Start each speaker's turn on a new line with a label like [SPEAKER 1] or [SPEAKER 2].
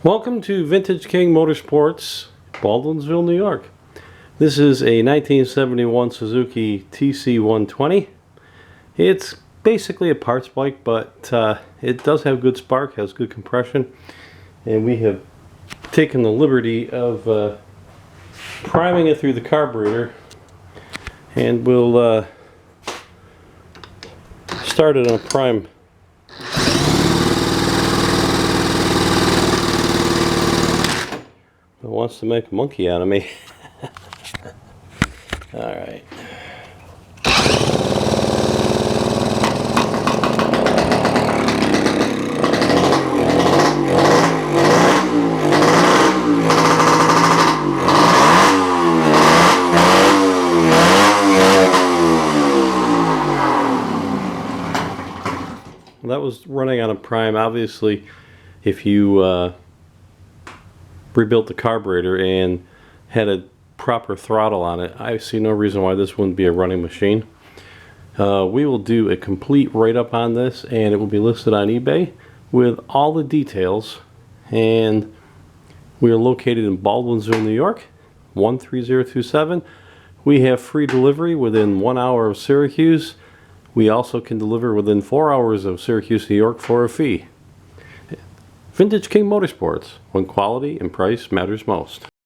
[SPEAKER 1] Welcome to Vintage King Motorsports, Baldwinsville, New York. This is a 1971 Suzuki TC120. It's basically a parts bike, but it does have good spark, has good compression, and we have taken the liberty of priming it through the carburetor, and we'll start it on a prime. It wants to make a monkey out of me. Alright. That was running on a prime. Obviously, if you rebuilt the carburetor and had a proper throttle on it, I see no reason why this wouldn't be a running machine. We will do a complete write-up on this, and it will be listed on eBay with all the details. And we are located in Baldwinsville, New York, 13027. We have free delivery within 1 hour of Syracuse. We also can deliver within 4 hours of Syracuse, New York for a fee. Vintage King Motorsports, when quality and price matters most.